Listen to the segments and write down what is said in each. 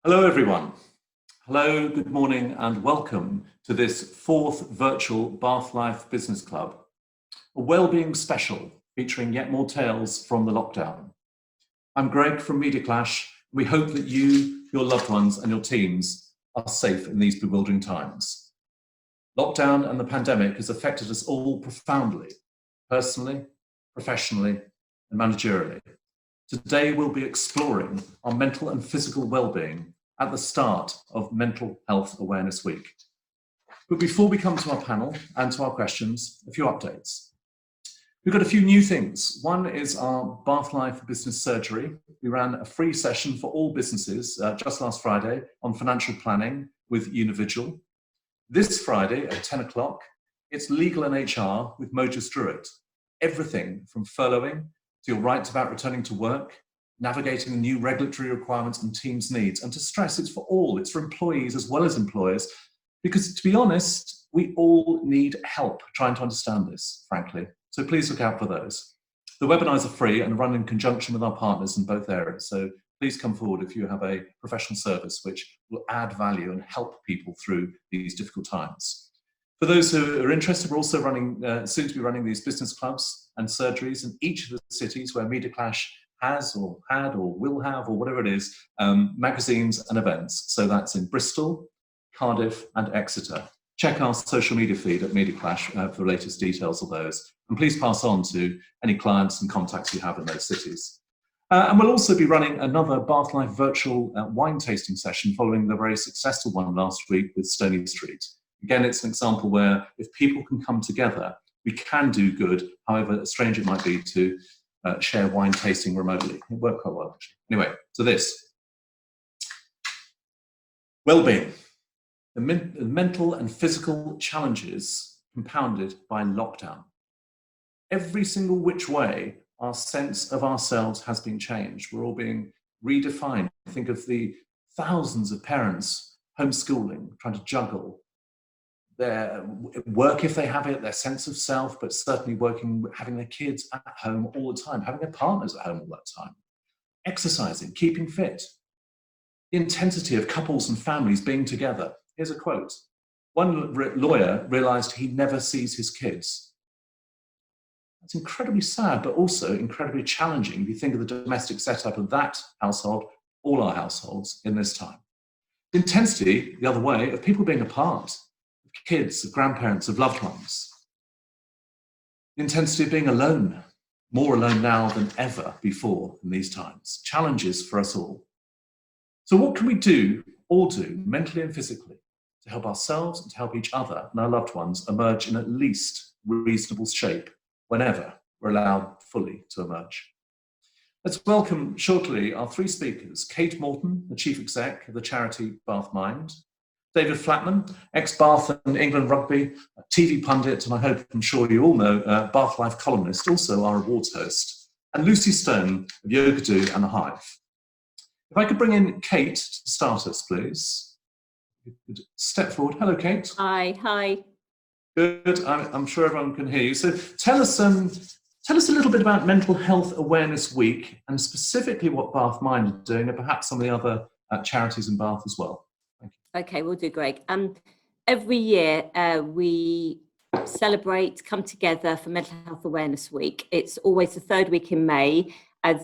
Hello, everyone. Hello, good morning, and welcome to this fourth virtual Bath Life Business Club, a wellbeing special featuring yet more tales from the lockdown. I'm Greg from Media Clash. We hope that you, your loved ones, and your teams are safe in these bewildering times. Lockdown and the pandemic has affected us all profoundly, personally, professionally, and managerially. Today, we'll be exploring our mental and physical well-being at the start of Mental Health Awareness Week. But before we come to our panel and to our questions, a few updates. We've got a few new things. One is our Bath Life Business Surgery. We ran a free session for all businesses just last Friday on financial planning with Univigil. This Friday at 10 o'clock, it's Legal and HR with Moja Druitt. Everything from furloughing to your rights about returning to work, navigating the new regulatory requirements and teams' needs. And to stress, it's for all, it's for employees as well as employers, because to be honest, we all need help trying to understand this, frankly. So please look out for those. The webinars are free and run in conjunction with our partners in both areas. So please come forward if you have a professional service which will add value and help people through these difficult times. For those who are interested, we're also running, soon to be running these business clubs and surgeries in each of the cities where Media Clash has or had or will have or whatever it is, magazines and events. So that's in Bristol, Cardiff and Exeter. Check our social media feed at Media Clash for the latest details of those. And please pass on to any clients and contacts you have in those cities. And we'll also be running another Bath Life virtual wine tasting session following the very successful one last week with Stony Street. Again, it's an example where if people can come together, we can do good, however strange it might be to share wine tasting remotely. It worked quite well, actually. Anyway, so this. Wellbeing. The mental and physical challenges compounded by lockdown. Every single which way, our sense of ourselves has been changed. We're all being redefined. Think of the thousands of parents homeschooling, trying to juggle their work if they have it, their sense of self, but certainly having their kids at home all the time, having their partners at home all that time, exercising, keeping fit, the intensity of couples and families being together. Here's a quote. One lawyer realized he never sees his kids. That's incredibly sad, but also incredibly challenging if you think of the domestic setup of that household, all our households in this time. The intensity, the other way, of people being apart, kids, of grandparents, of loved ones. The intensity of being alone, more alone now than ever before in these times. Challenges for us all. So what can we all do, mentally and physically, to help ourselves and to help each other and our loved ones emerge in at least reasonable shape whenever we're allowed fully to emerge? Let's welcome shortly our three speakers. Kate Morton, the Chief Exec of the charity Bath Mind. David Flatman, ex-Bath and England Rugby, TV pundit, and I'm sure you all know, Bath Life columnist, also our awards host. And Lucy Stone of YOGADOO and the Hive. If I could bring in Kate to start us, please. Step forward. Hello, Kate. Hi. Good. I'm sure everyone can hear you. So tell us a little bit about Mental Health Awareness Week and specifically what Bath Mind are doing and perhaps some of the other charities in Bath as well. Thank you. Okay, we'll do, Greg. Every year we come together for Mental Health Awareness Week. It's always the third week in May.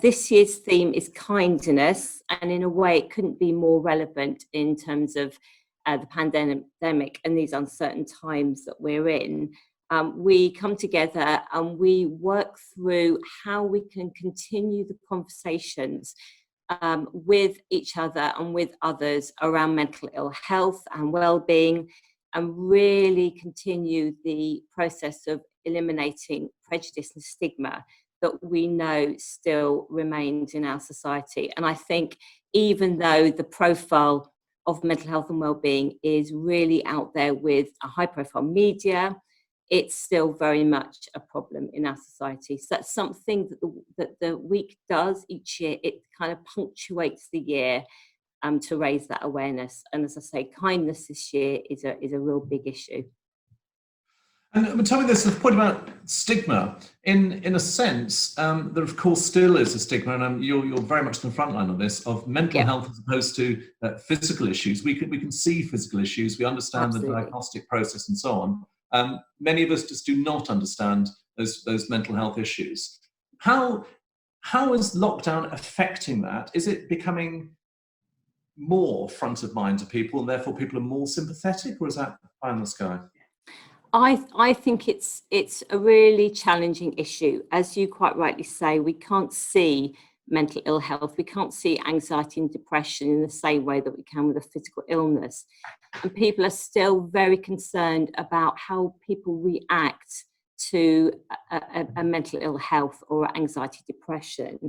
This year's theme is kindness, and in a way it couldn't be more relevant in terms of the pandemic and these uncertain times that we're in. We come together and we work through how we can continue the conversations with each other and with others around mental ill health and well-being, and really continue the process of eliminating prejudice and stigma that we know still remains in our society. And I think even though the profile of mental health and well-being is really out there with a high-profile media, it's still very much a problem in our society. So that's something that the week does each year. It kind of punctuates the year to raise that awareness. And as I say, kindness this year is a real big issue. And tell me this point about stigma. In a sense, there of course still is a stigma, and you're very much in the front line on this, of mental Yep. health as opposed to physical issues. We can see physical issues, we understand Absolutely. the diagnostic process and so on. Many of us just do not understand those mental health issues. How is lockdown affecting that? Is it becoming more front of mind to people, and therefore people are more sympathetic, or is that pie in the sky? I think it's a really challenging issue. As you quite rightly say, we can't see mental ill health. We can't see anxiety and depression in the same way that we can with a physical illness. And people are still very concerned about how people react to a mental ill health or anxiety depression.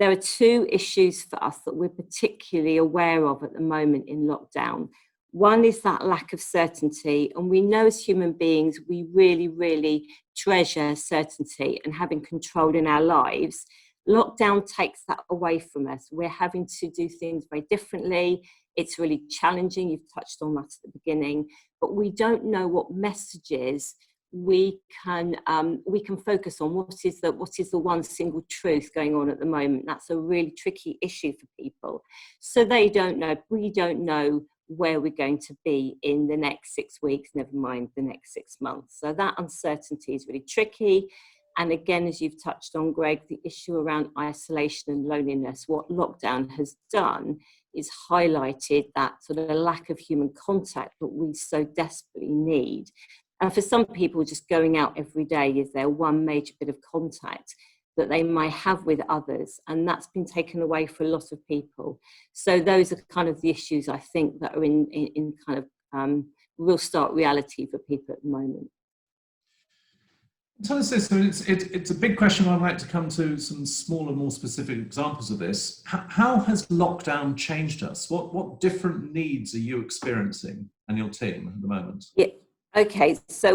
There are two issues for us that we're particularly aware of at the moment in lockdown. One is that lack of certainty, and we know as human beings we really, really treasure certainty and having control in our lives. Lockdown takes that away from us. We're having to do things very differently. It's really challenging. You've touched on that at the beginning, but we don't know what messages we can focus on. What is the one single truth going on at the moment? That's a really tricky issue for people. So they don't know. We don't know where we're going to be in the next 6 weeks, never mind the next 6 months. So that uncertainty is really tricky. And again, as you've touched on, Greg, the issue around isolation and loneliness, what lockdown has done is highlighted that sort of lack of human contact that we so desperately need. And for some people, just going out every day is their one major bit of contact that they might have with others, and that's been taken away for a lot of people. So those are kind of the issues I think that are in kind of real stark reality for people at the moment. Tell us this, so it's a big question. I'd like to come to some smaller, more specific examples of this. How has lockdown changed us? What different needs are you experiencing and your team at the moment? Yeah. Okay, so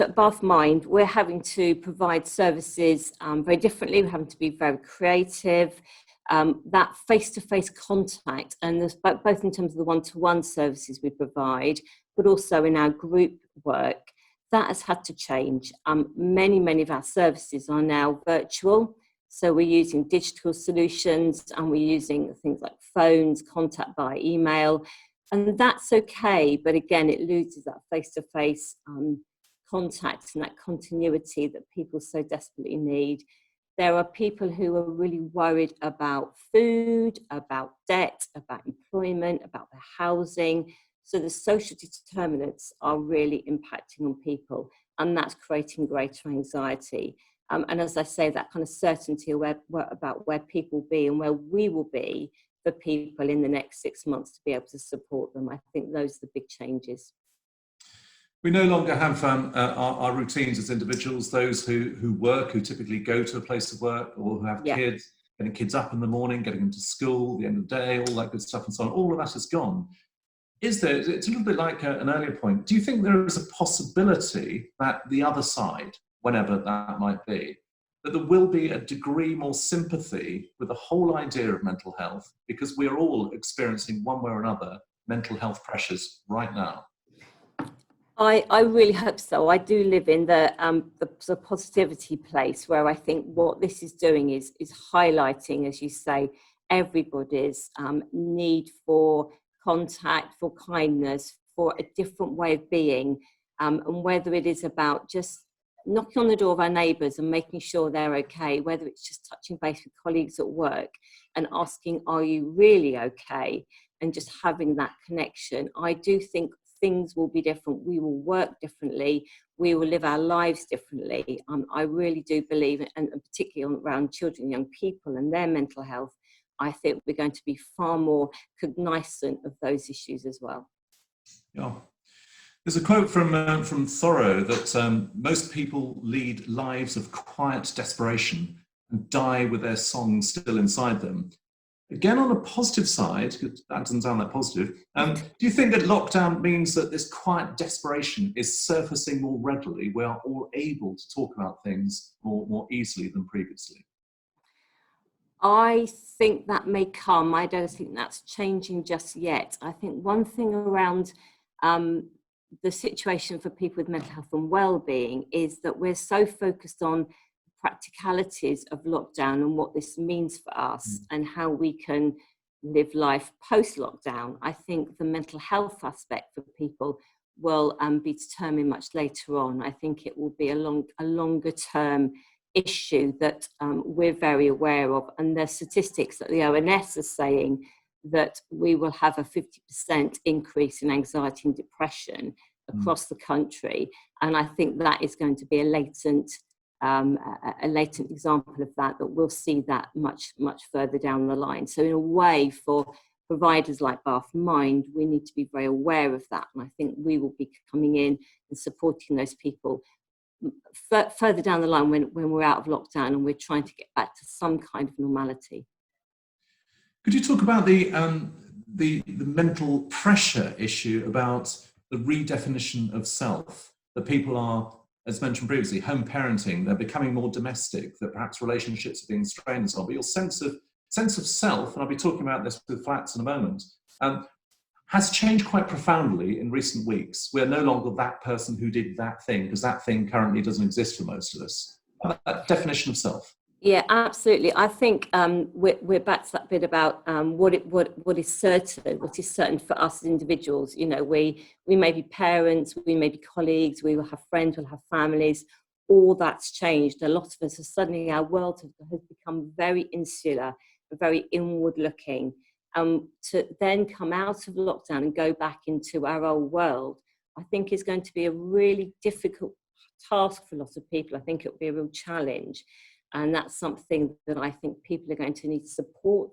at Bath Mind, we're having to provide services very differently. We're having to be very creative. That face-to-face contact, and this, both in terms of the one-to-one services we provide, but also in our group work, that has had to change. Many of our services are now virtual. So we're using digital solutions, and we're using things like phones, contact by email. And that's okay, but again, it loses that face-to-face contact and that continuity that people so desperately need. There are people who are really worried about food, about debt, about employment, about their housing. So the social determinants are really impacting on people, and that's creating greater anxiety. And as I say, that kind of certainty about where people will be and where we will be for people in the next 6 months to be able to support them. I think those are the big changes. We no longer have our routines as individuals. Those who work, who typically go to a place of work, or who have kids, getting kids up in the morning, getting them to school, the end of the day, all that good stuff and so on, all of that is gone. It's a little bit like an earlier point. Do you think there is a possibility that the other side, whenever that might be, that there will be a degree more sympathy with the whole idea of mental health, because we are all experiencing one way or another mental health pressures right now? I really hope so. I do live in the positivity place, where I think what this is doing is highlighting, as you say, everybody's need for contact, for kindness, for a different way of being, and whether it is about just knocking on the door of our neighbours and making sure they're okay, whether it's just touching base with colleagues at work and asking, are you really okay? And just having that connection. I do think things will be different. We will work differently. We will live our lives differently. I really do believe, and particularly around children and young people and their mental health, I think we're going to be far more cognizant of those issues as well. Yeah. There's a quote from Thoreau that most people lead lives of quiet desperation and die with their song still inside them. Again, on a positive side, that doesn't sound that positive, do you think that lockdown means that this quiet desperation is surfacing more readily? We are all able to talk about things more easily than previously? I think that may come. I don't think that's changing just yet. I think one thing around the situation for people with mental health and well-being is that we're so focused on practicalities of lockdown and what this means for us and how we can live life post-lockdown. I think the mental health aspect for people will be determined much later on. I think it will be a longer term issue that we're very aware of, and the statistics that the ONS are saying that we will have a 50% increase in anxiety and depression across the country, and I think that is going to be a latent example of that we'll see that much further down the line. So in a way, for providers like Bath Mind, we need to be very aware of that, and I think we will be coming in and supporting those people further down the line when we're out of lockdown and we're trying to get back to some kind of normality. Could you talk about the mental pressure issue about the redefinition of self, that people are, as mentioned previously, home parenting, they're becoming more domestic, that perhaps relationships are being strained and so on, but your sense of self, and I'll be talking about this with Flats in a moment, has changed quite profoundly in recent weeks. We're no longer that person who did that thing, because that thing currently doesn't exist for most of us. That definition of self. Yeah, absolutely. I think we're back to that bit about what is certain for us as individuals. You know, we may be parents, we may be colleagues, we will have friends, we'll have families. All that's changed. A lot of us are suddenly, our world has become very insular, very inward looking. To then come out of lockdown and go back into our old world, I think is going to be a really difficult task for a lot of people. I think it will be a real challenge. And that's something that I think people are going to need support,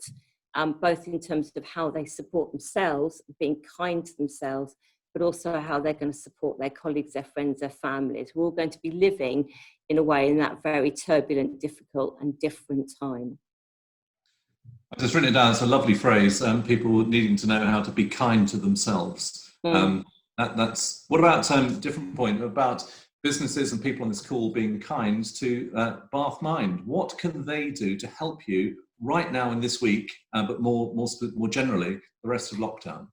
both in terms of how they support themselves, being kind to themselves, but also how they're going to support their colleagues, their friends, their families. We're all going to be living in a way in that very turbulent, difficult and different time. I've just written it down. It's a lovely phrase. People needing to know how to be kind to themselves. That's what about different point about businesses and people on this call being kind to Bath Mind. What can they do to help you right now in this week, but more generally, the rest of lockdown?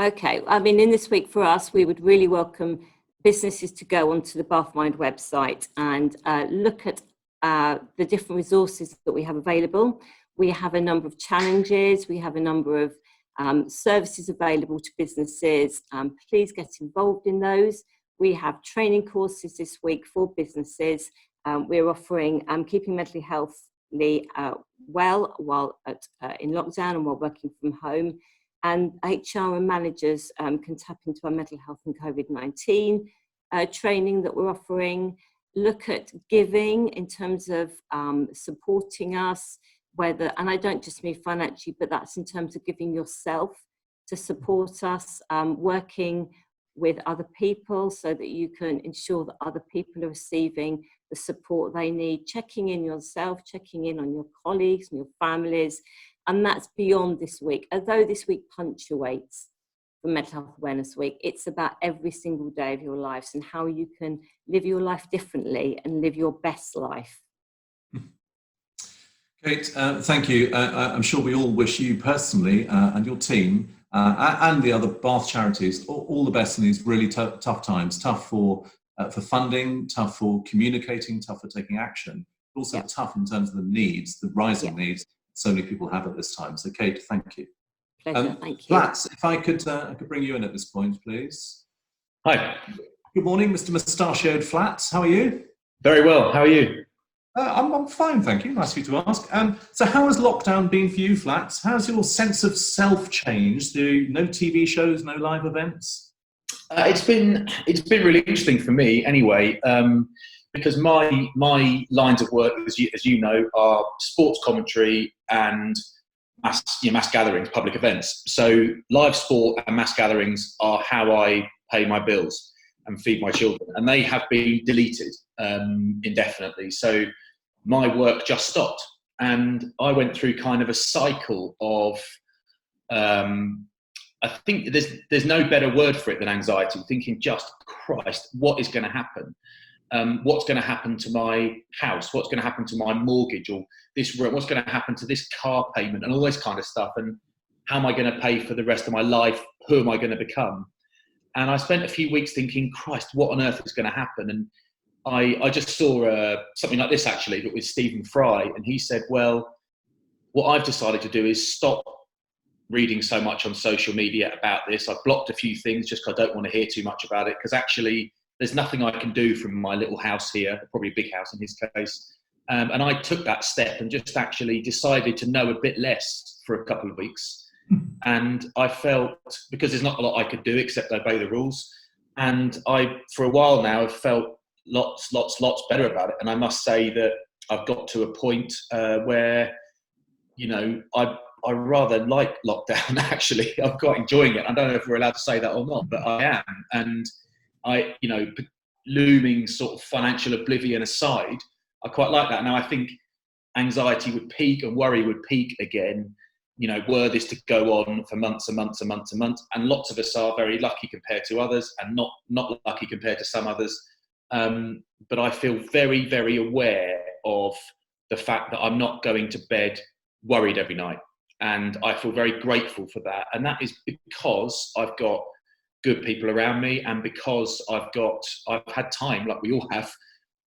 Okay, I mean, in this week for us, we would really welcome businesses to go onto the Bath Mind website and look at the different resources that we have available. We have a number of challenges. We have a number of services available to businesses. Please get involved in those. We have training courses this week for businesses. We're offering keeping mentally healthy well while in lockdown and while working from home. And HR and managers can tap into our mental health and COVID-19 training that we're offering. Look at giving in terms of supporting us, whether, and I don't just mean financially, but that's in terms of giving yourself to support us, working with other people so that you can ensure that other people are receiving the support they need, checking in yourself, checking in on your colleagues and your families. And that's beyond this week. Although this week punctuates for Mental Health Awareness Week, it's about every single day of your lives and how you can live your life differently and live your best life. Kate, thank you. I'm sure we all wish you personally and your team and the other Bath charities all the best in these really tough times. Tough for funding, tough for communicating, tough for taking action, but also tough in terms of the needs, the rising needs so many people have at this time. So, Kate, thank you. Pleasure, thank you. Flats, if I could bring you in at this point, please. Hi. Good morning, Mr. Mustachioed Flats. How are you? Very well. How are you? I'm fine, thank you. Nice of you to ask. So how has lockdown been for you, Flats? How's your sense of self changed? No TV shows, no live events? It's been really interesting for me anyway, because my lines of work, as you know, are sports commentary and mass gatherings, public events. So live sport and mass gatherings are how I pay my bills and feed my children, and they have been deleted indefinitely. So my work just stopped, and I went through kind of a cycle of I think there's no better word for it than anxiety, thinking, just Christ, what is going to happen? What's going to happen to my house? What's going to happen to my mortgage or this room? What's going to happen to this car payment and all this kind of stuff? And how am I going to pay for the rest of my life? Who am I going to become? And I spent a few weeks thinking, Christ, what on earth is going to happen? And I just saw something like this, actually, but with Stephen Fry. And he said, well, what I've decided to do is stop reading so much on social media about this. I've blocked a few things just because I don't want to hear too much about it, because actually there's nothing I can do from my little house here, probably a big house in his case. And I took that step and just actually decided to know a bit less for a couple of weeks. And I felt, because there's not a lot I could do except obey the rules. And I, for a while now, have felt lots better about it. And I must say that I've got to a point where, you know, I rather like lockdown, actually. I'm quite enjoying it. I don't know if we're allowed to say that or not, but I am. And I, you know, looming sort of financial oblivion aside, I quite like that. Now, I think anxiety would peak and worry would peak again, you know, were this to go on for months and months and months and months. And lots of us are very lucky compared to others, and not lucky compared to some others. But I feel very, very aware of the fact that I'm not going to bed worried every night. And I feel very grateful for that. And that is because I've got good people around me, and because I've had time, like we all have,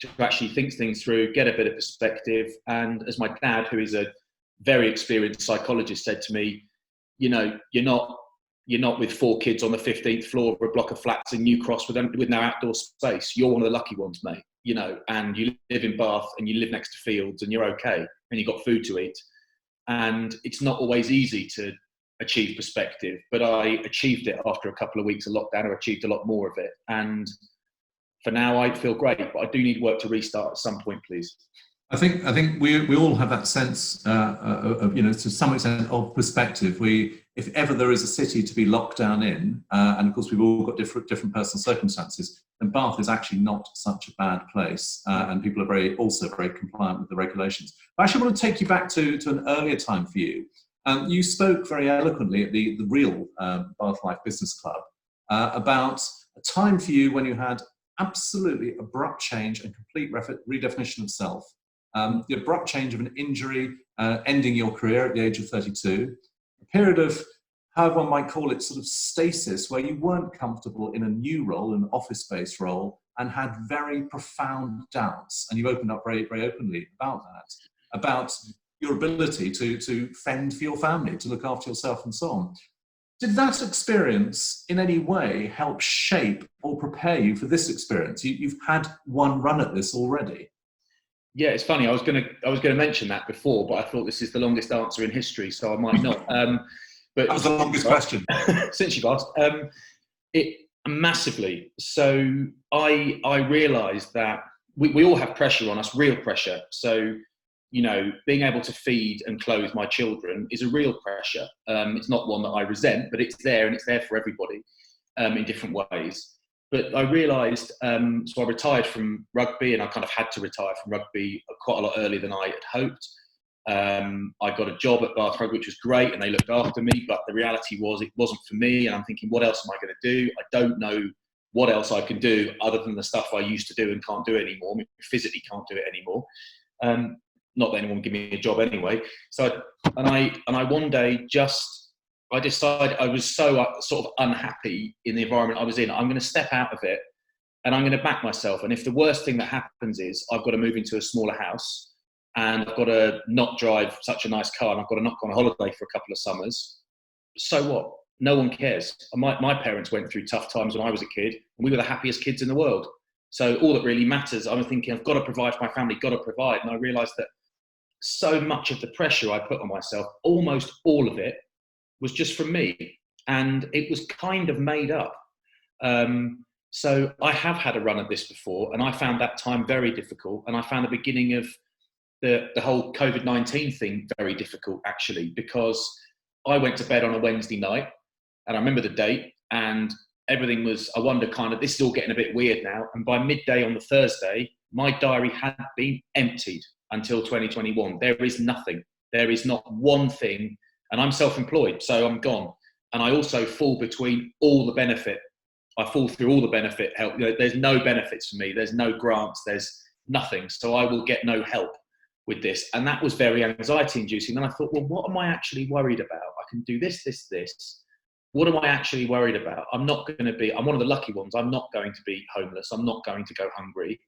to actually think things through, get a bit of perspective. And as my dad, who is a very experienced psychologist, said to me, you know, you're not with 4 kids on the 15th floor of a block of flats in New Cross with no outdoor space. You're one of the lucky ones, mate, you know, and you live in Bath and you live next to fields and you're okay and you've got food to eat. And it's not always easy to achieve perspective, but I achieved it after a couple of weeks of lockdown. I achieved a lot more of it. And for now, I feel great, but I do need work to restart at some point, please. I think we all have that sense of, you know, to some extent, of perspective. If ever there is a city to be locked down in, and of course we've all got different personal circumstances, and Bath is actually not such a bad place, and people are also very compliant with the regulations. I actually want to take you back to an earlier time for you. You spoke very eloquently at the real Bath Life Business Club about a time for you when you had absolutely abrupt change and complete redefinition of self. The abrupt change of an injury, ending your career at the age of 32, a period of, however one might call it, sort of stasis, where you weren't comfortable in a new role, an office-based role, and had very profound doubts. And you opened up very, very openly about that, about your ability to fend for your family, to look after yourself and so on. Did that experience in any way help shape or prepare you for this experience? You've had one run at this already. Yeah, it's funny. I was going to mention that before, but I thought this is the longest answer in history, so I might not. But that was the longest question. Since you've asked, it massively. So I realised that we all have pressure on us, real pressure. So, you know, being able to feed and clothe my children is a real pressure. It's not one that I resent, but it's there, and it's there for everybody in different ways. But I realised, so I retired from rugby, and I kind of had to retire from rugby quite a lot earlier than I had hoped. I got a job at Bath Rugby, which was great, and they looked after me, but the reality was it wasn't for me. And I'm thinking, what else am I going to do? I don't know what else I can do other than the stuff I used to do and can't do anymore. I mean, physically can't do it anymore. Not that anyone would give me a job anyway. So, I one day I decided I was so sort of unhappy in the environment I was in. I'm going to step out of it, and I'm going to back myself. And if the worst thing that happens is I've got to move into a smaller house, and I've got to not drive such a nice car, and I've got to not go on holiday for a couple of summers, so what? No one cares. My parents went through tough times when I was a kid, and we were the happiest kids in the world. So all that really matters, I'm thinking, I've got to provide for my family, got to provide. And I realised that so much of the pressure I put on myself, almost all of it, was just from me, and it was kind of made up. So I have had a run at this before, and I found that time very difficult, and I found the beginning of the whole COVID-19 thing very difficult, actually, because I went to bed on a Wednesday night, and I remember the date, and everything was, I wonder, kind of, this is all getting a bit weird now, and by midday on the Thursday, my diary had been emptied until 2021. There is nothing. There is not one thing. And I'm self-employed, so I'm gone. And I also fall between all the benefit. I fall through all the benefit help. You know, there's no benefits for me. There's no grants. There's nothing. So I will get no help with this. And that was very anxiety inducing. And I thought, well, what am I actually worried about? I can do this, this, this. what am I actually worried about? I'm one of the lucky ones. I'm not going to be homeless. I'm not going to go hungry.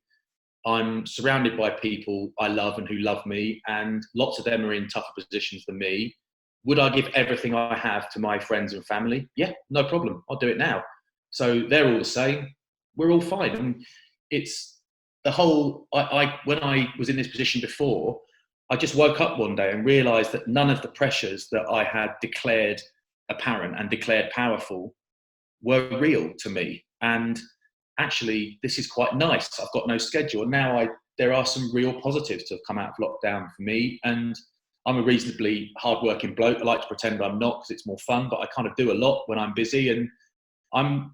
I'm surrounded by people I love and who love me, and lots of them are in tougher positions than me. Would I give everything I have to my friends and family? Yeah, no problem. I'll do it now. So they're all the same. We're all fine. And it's the whole, when I was in this position before, I just woke up one day and realized that none of the pressures that I had declared apparent and declared powerful were real to me. And actually, this is quite nice. I've got no schedule. And now there are some real positives to have come out of lockdown for me. And I'm a reasonably hardworking bloke. I like to pretend I'm not because it's more fun, but I kind of do a lot when I'm busy. And I'm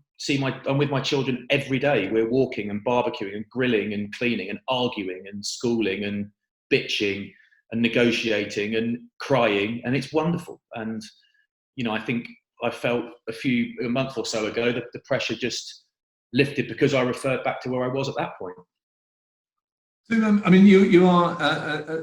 with my children every day. We're walking and barbecuing and grilling and cleaning and arguing and schooling and bitching and negotiating and crying. And it's wonderful. And, I think I felt a month or so ago that the pressure just lifted because I referred back to where I was at that point. So, you are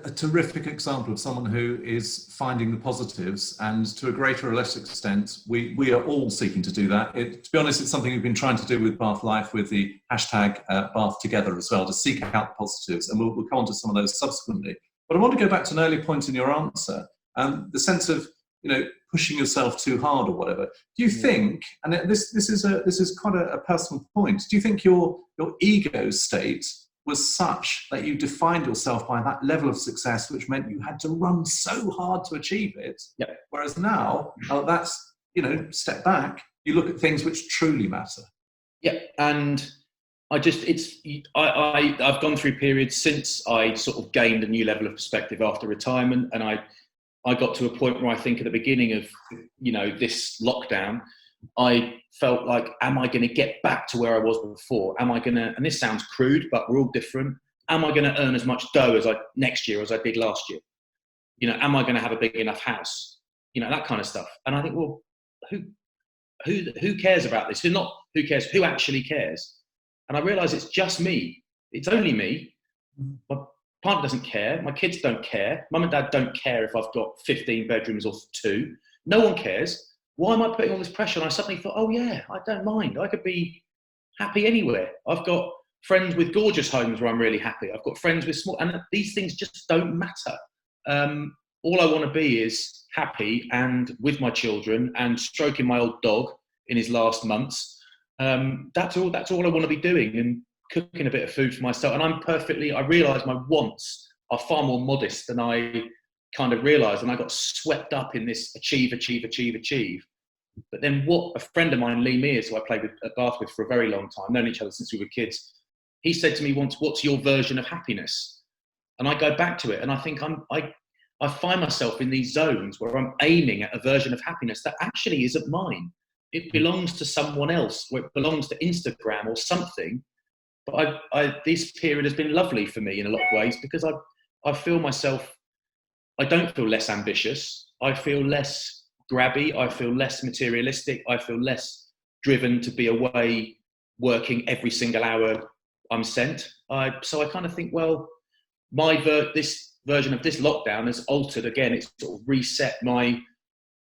a terrific example of someone who is finding the positives, and to a greater or less extent, we are all seeking to do that. To be honest, it's something we've been trying to do with Bath Life, with the hashtag Bath Together as well, to seek out the positives, and we'll come on to some of those subsequently. But I want to go back to an earlier point in your answer, the sense of pushing yourself too hard or whatever. Do you think, and this is quite a personal point, do you think your ego state was such that you defined yourself by that level of success, which meant you had to run so hard to achieve it? Yep. Whereas now, that's, step back, you look at things which truly matter. Yeah, and I've gone through periods since I sort of gained a new level of perspective after retirement, and I got to a point where I think at the beginning of, this lockdown, I felt like, am I going to get back to where I was before? Am I going to, and this sounds crude, but we're all different. Am I going to earn as much dough next year as I did last year? Am I going to have a big enough house? That kind of stuff. And I think, well, who cares about this? Who cares? Who actually cares? And I realize it's just me. It's only me. My partner doesn't care. My kids don't care. Mum and dad don't care if I've got 15 bedrooms or 2. No one cares. Why am I putting all this pressure? And I suddenly thought, oh yeah, I don't mind. I could be happy anywhere. I've got friends with gorgeous homes where I'm really happy. I've got friends with small, and these things just don't matter. All I want to be is happy and with my children and stroking my old dog in his last months. That's all I want to be doing, and cooking a bit of food for myself. And I realise my wants are far more modest than I kind of realised, and I got swept up in this achieve. But then what a friend of mine, Lee Mears, who I played at Bath with for a very long time, known each other since we were kids, he said to me once, what's your version of happiness? And I go back to it, and I think I find myself in these zones where I'm aiming at a version of happiness that actually isn't mine. It belongs to someone else, or it belongs to Instagram or something. But this period has been lovely for me in a lot of ways, because I feel myself, I don't feel less ambitious. I feel less grabby. I feel less materialistic. I feel less driven to be away working every single hour I'm sent. So I kind of think, well, this version of this lockdown has altered again. It's sort of reset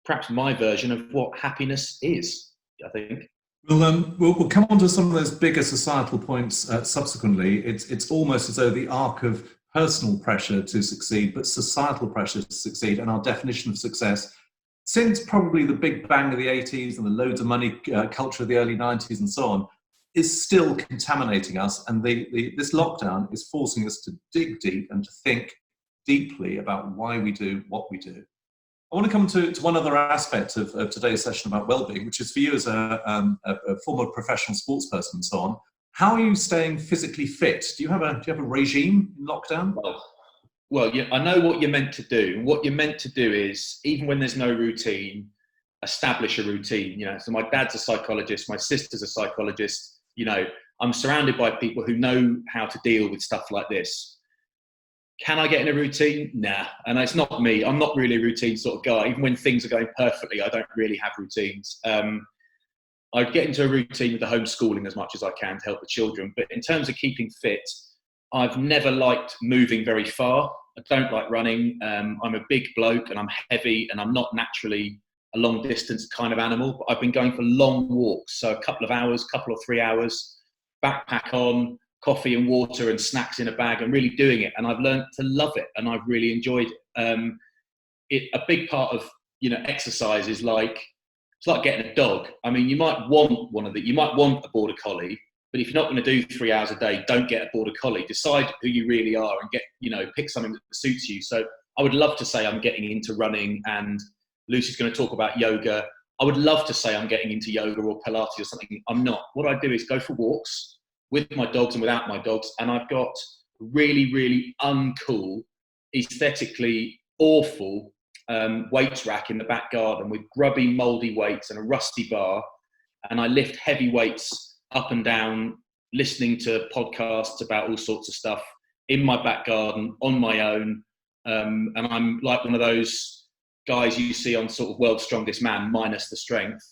perhaps my version of what happiness is, I think. We'll come on to some of those bigger societal points subsequently. It's almost as though the arc of personal pressure to succeed, but societal pressure to succeed, and our definition of success, since probably the big bang of the 80s and the loads of money culture of the early 90s and so on, is still contaminating us. And this lockdown is forcing us to dig deep and to think deeply about why we do what we do. I want to come to one other aspect of today's session about well-being, which is for you as a former professional sports person and so on. How are you staying physically fit? Do you have a regime in lockdown? Well, yeah, I know what you're meant to do. What you're meant to do is, even when there's no routine, establish a routine. So my dad's a psychologist, my sister's a psychologist. I'm surrounded by people who know how to deal with stuff like this. Can I get in a routine? Nah. And it's not me. I'm not really a routine sort of guy. Even when things are going perfectly, I don't really have routines. I get into a routine with the homeschooling as much as I can to help the children. But in terms of keeping fit, I've never liked moving very far. I don't like running. I'm a big bloke and I'm heavy and I'm not naturally a long distance kind of animal, but I've been going for long walks. So a couple of hours, couple or 3 hours, backpack on, coffee and water and snacks in a bag, and really doing it. And I've learned to love it, and I've really enjoyed it. A big part of, exercise is like, it's like getting a dog. I mean, you might want you might want a border collie, but if you're not going to do 3 hours a day, don't get a border collie. Decide who you really are and pick something that suits you. So I would love to say I'm getting into running, and Lucy's going to talk about yoga. I would love to say I'm getting into yoga or Pilates or something. I'm not. What I do is go for walks with my dogs and without my dogs. And I've got really, really uncool, aesthetically awful weights rack in the back garden with grubby, mouldy weights and a rusty bar. And I lift heavy weights up and down, listening to podcasts about all sorts of stuff in my back garden on my own. And I'm like one of those guys you see on sort of World's Strongest Man minus the strength,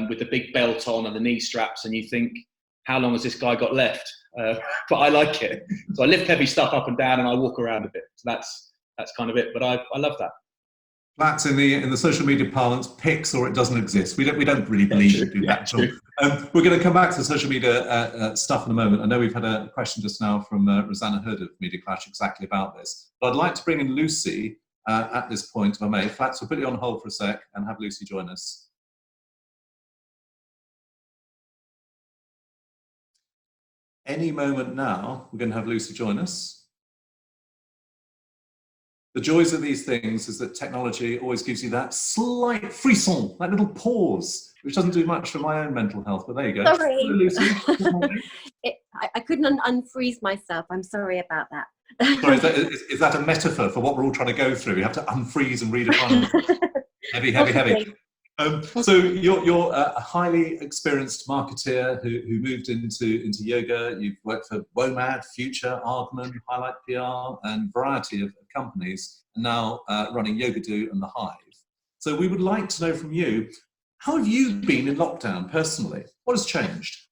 with the big belt on and the knee straps, and you think, how long has this guy got left? But I like it. So I lift heavy stuff up and down and I walk around a bit. So that's kind of it. But I love that. That's in the social media parlance, pics or it doesn't exist. We don't really believe you do that at all. We're going to come back to the social media stuff in a moment. I know we've had a question just now from Rosanna Hood of Media Clash exactly about this. But I'd like to bring in Lucy at this point, if I may. Flats, we'll put you on hold for a sec and have Lucy join us. Any moment now, we're going to have Lucy join us. The joys of these things is that technology always gives you that slight frisson, that little pause, which doesn't do much for my own mental health, but there you go. Sorry. Hello, Lucy. I couldn't unfreeze myself. I'm sorry about that. Sorry, is that a metaphor for what we're all trying to go through? We have to unfreeze and redefine. Heavy, heavy, heavy. So you're a highly experienced marketeer who moved into yoga. You've worked for WOMAD, Future, Aardman, Highlight PR, and a variety of companies, and now running YOGADOO and the Hive. So we would like to know from you, how have you been in lockdown personally? What has changed?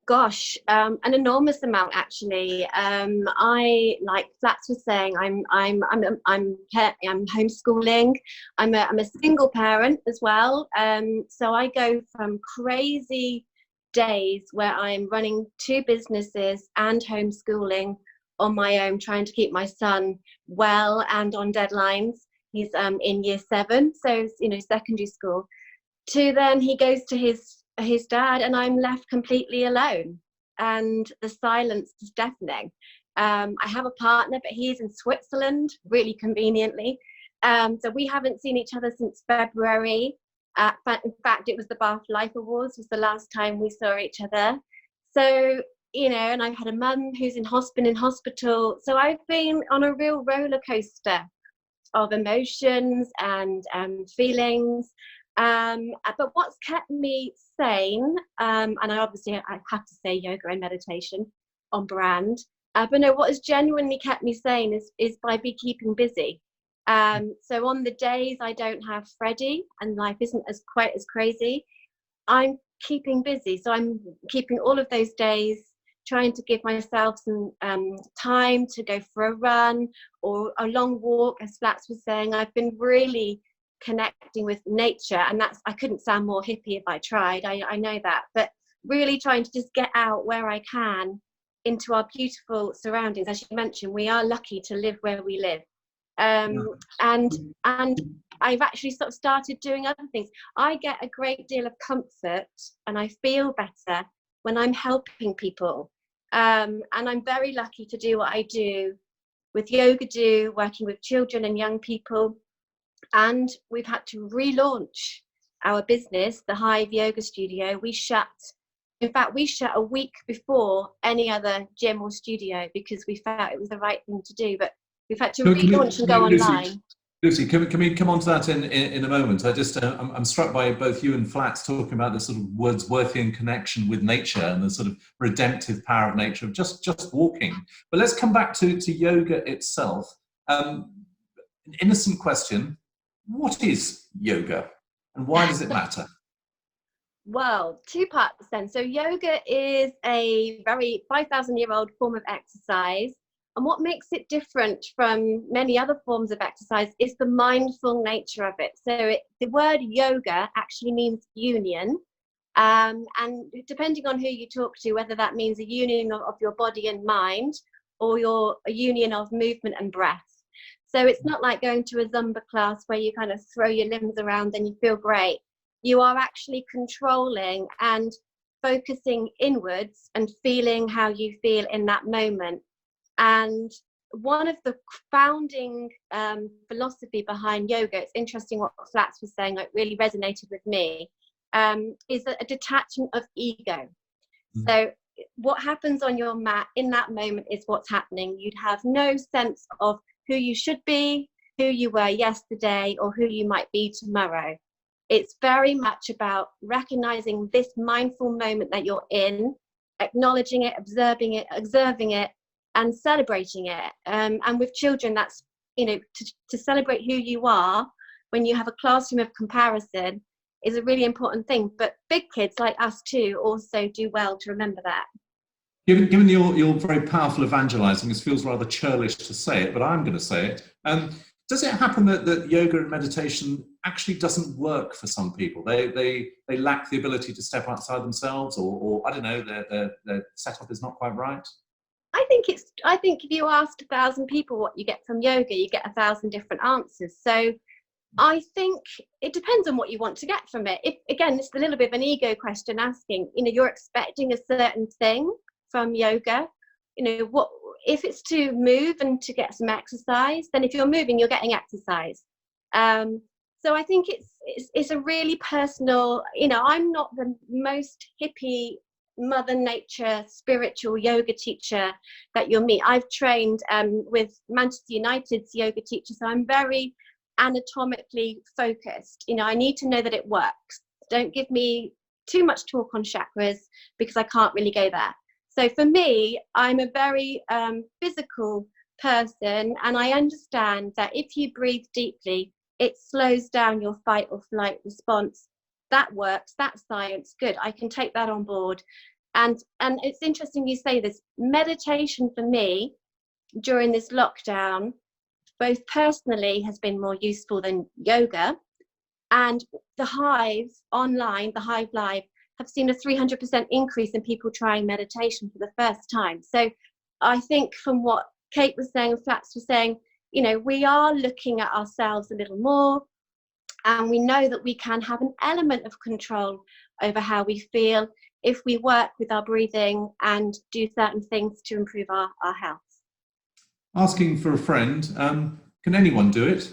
Gosh, an enormous amount actually. I, like Flats was saying, I'm homeschooling. I'm a single parent as well. So I go from crazy days where I'm running 2 businesses and homeschooling on my own, trying to keep my son well and on deadlines. He's in year 7, so secondary school. To then he goes to his dad, and I'm left completely alone, and the silence is deafening. I have a partner, but he's in Switzerland, really conveniently, so we haven't seen each other since February. In fact, it was the Bath Life Awards was the last time we saw each other. So and I've had a mum who's in hospital, so I've been on a real roller coaster of emotions and feelings. But what's kept me sane, and I have to say yoga and meditation on brand, but no, what has genuinely kept me sane is by keeping busy. So on the days I don't have Freddie and life isn't quite as crazy, I'm keeping busy. So I'm keeping all of those days, trying to give myself some time to go for a run or a long walk. As Flats was saying, I've been really connecting with nature, and I couldn't sound more hippie if I tried, I know that, but really trying to just get out where I can into our beautiful surroundings. As you mentioned, we are lucky to live where we live, and I've actually sort of started doing other things. I get a great deal of comfort and I feel better when I'm helping people, and I'm very lucky to do what I do with YOGADOO, working with children and young people. And we've had to relaunch our business, the Hive Yoga Studio. We shut a week before any other gym or studio because we felt it was the right thing to do. But we've had to relaunch and go online. Lucy, can we come on to that in a moment? I'm struck by both you and Flats talking about the sort of Wordsworthian connection with nature and the sort of redemptive power of nature of just walking. But let's come back to yoga itself. An innocent question. What is yoga and why does it matter? Well, 2 parts then. So yoga is a very 5,000-year-old form of exercise And what makes it different from many other forms of exercise is the mindful nature of it. So the word yoga actually means union. And depending on who you talk to, whether that means a union of your body and mind, or a union of movement and breath. So it's not like going to a Zumba class where you kind of throw your limbs around and you feel great. You are actually controlling and focusing inwards and feeling how you feel in that moment. And one of the founding philosophy behind yoga, it's interesting what Flats was saying, it really resonated with me, is a detachment of ego. So what happens on your mat in that moment is what's happening. You'd have no sense of who you should be, who you were yesterday, or who you might be tomorrow. It's very much about recognizing this mindful moment that you're in, acknowledging it, observing it, and celebrating it. And with children, that's, to celebrate who you are when you have a classroom of comparison is a really important thing. But big kids like us too also do well to remember that. Given your very powerful evangelizing, this feels rather churlish to say it, but I'm going to say it. Does it happen that yoga and meditation actually doesn't work for some people? They lack the ability to step outside themselves, or I don't know, their setup is not quite right? I think if you asked 1,000 people what you get from yoga, you get 1,000 different answers. So I think it depends on what you want to get from it. Again, it's a little bit of an ego question asking, you're expecting a certain thing from yoga. What if it's to move and to get some exercise? Then if you're moving, you're getting exercise. So I think it's a really personal. I'm not the most hippie Mother Nature spiritual yoga teacher that you'll meet. I've trained with Manchester United's yoga teacher, so I'm very anatomically focused. I need to know that it works. Don't give me too much talk on chakras because I can't really go there. So for me, I'm a very physical person, and I understand that if you breathe deeply, it slows down your fight or flight response. That works. That's science. Good. I can take that on board. And it's interesting you say this. Meditation for me during this lockdown, both personally has been more useful than yoga, and the Hive online, the Hive Live, have seen a 300% increase in people trying meditation for the first time. So I think from what Kate was saying and Flats was saying, we are looking at ourselves a little more, and we know that we can have an element of control over how we feel if we work with our breathing and do certain things to improve our health. Asking for a friend, can anyone do it?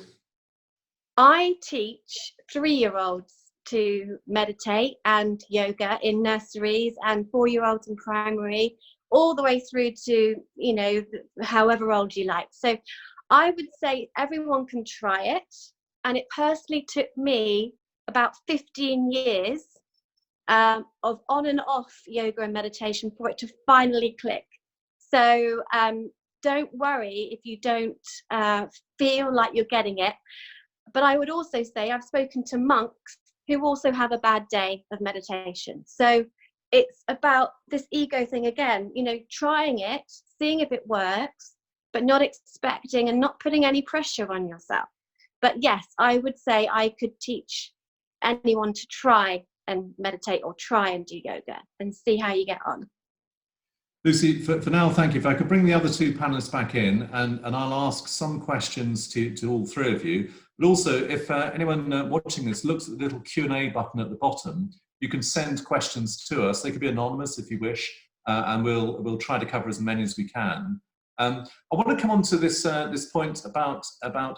I teach 3-year-olds to meditate and yoga in nurseries, and 4-year-olds in primary, all the way through to, however old you like. So I would say everyone can try it. And it personally took me about 15 years of on and off yoga and meditation for it to finally click. So don't worry if you don't feel like you're getting it. But I would also say I've spoken to monks who also have a bad day of meditation. So it's about this ego thing again, trying it, seeing if it works, but not expecting and not putting any pressure on yourself. But yes, I would say I could teach anyone to try and meditate or try and do yoga and see how you get on. Lucy, for now, thank you. If I could bring the other two panelists back in, and I'll ask some questions to all three of you. But also, if anyone watching this looks at the little Q&A button at the bottom, you can send questions to us. They could be anonymous if you wish, and we'll try to cover as many as we can. I want to come on to this point about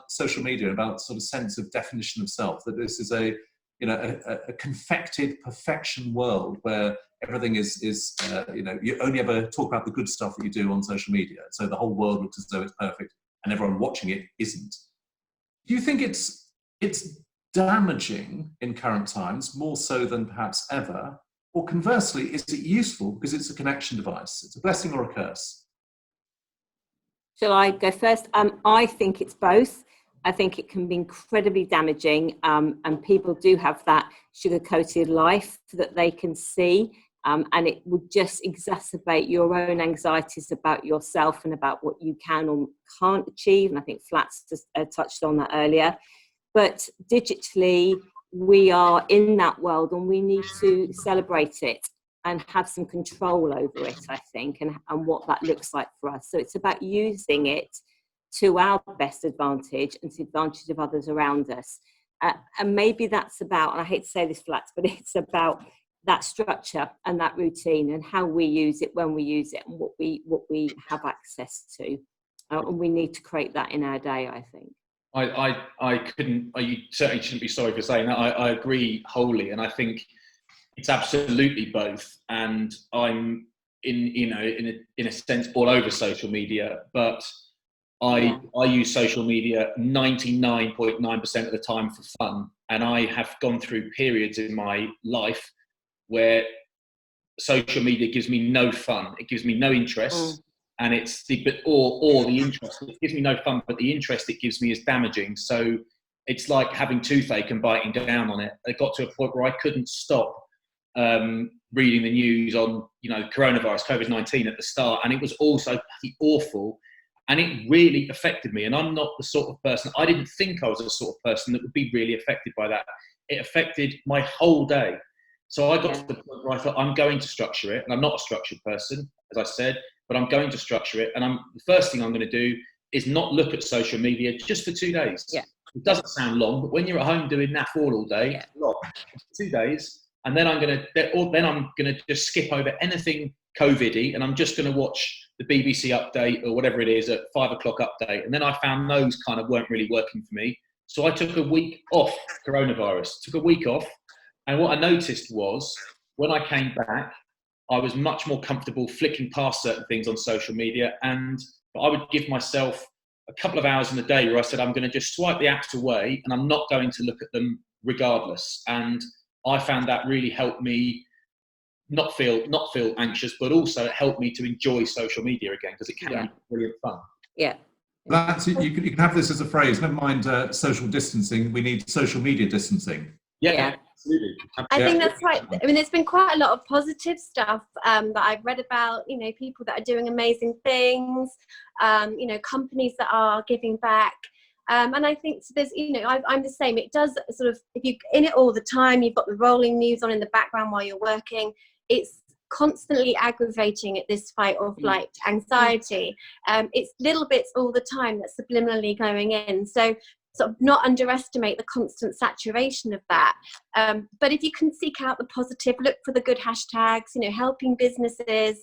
social media, about sort of sense of definition of self, that this is a confected perfection world where everything is you only ever talk about the good stuff that you do on social media. So the whole world looks as though it's perfect and everyone watching it isn't. Do you think it's damaging in current times, more so than perhaps ever? Or conversely, is it useful because it's a connection device? It's a blessing or a curse? Shall I go first? I think it's both. I think it can be incredibly damaging, and people do have that sugar-coated life that they can see, And it would just exacerbate your own anxieties about yourself and about what you can or can't achieve. And I think Flats just touched on that earlier. But digitally, we are in that world and we need to celebrate it and have some control over it, I think, and what that looks like for us. So it's about using it to our best advantage and to the advantage of others around us. And maybe that's about, and I hate to say this, Flats, but it's about that structure and that routine and how we use it, when we use it, and what we have access to. And we need to create that in our day, I think. You certainly shouldn't be sorry for saying that. I agree wholly, and I think it's absolutely both. And I'm in a sense all over social media, but I use social media 99.9% of the time for fun. And I have gone through periods in my life where social media gives me no fun. It gives me no interest. And it's the interest. It gives me no fun, but the interest it gives me is damaging. So it's like having toothache and biting down on it. It got to a point where I couldn't stop reading the news on, coronavirus, COVID-19 at the start. And it was also awful. And it really affected me. And I'm not the sort of person, I didn't think I was the sort of person that would be really affected by that. It affected my whole day. So I got to the point where I thought, I'm going to structure it. And I'm not a structured person, as I said, but I'm going to structure it. And the first thing I'm going to do is not look at social media just for 2 days. Yeah. It doesn't sound long, but when you're at home doing naff all day, it's a lot. It's 2 days. And then I'm going to just skip over anything COVID-y, and I'm just going to watch the BBC update or whatever it is at 5 o'clock update. And then I found those kind of weren't really working for me. So I took a week off coronavirus, took a week off. And what I noticed was when I came back, I was much more comfortable flicking past certain things on social media. And I would give myself a couple of hours in the day where I said, I'm going to just swipe the apps away and I'm not going to look at them regardless. And I found that really helped me not feel anxious, but also it helped me to enjoy social media again, because it can be brilliant fun. Yeah. That's it. You can have this as a phrase. Never mind social distancing. We need social media distancing. Yeah. Absolutely. I think that's right. I mean, there's been quite a lot of positive stuff that I've read about, people that are doing amazing things, companies that are giving back. And I think there's, I'm the same. It does sort of, if you're in it all the time, you've got the rolling news on in the background while you're working, it's constantly aggravating at this fight or flight anxiety. It's little bits all the time that's subliminally going in. So sort of not underestimate the constant saturation of that. But if you can seek out the positive, look for the good hashtags, helping businesses.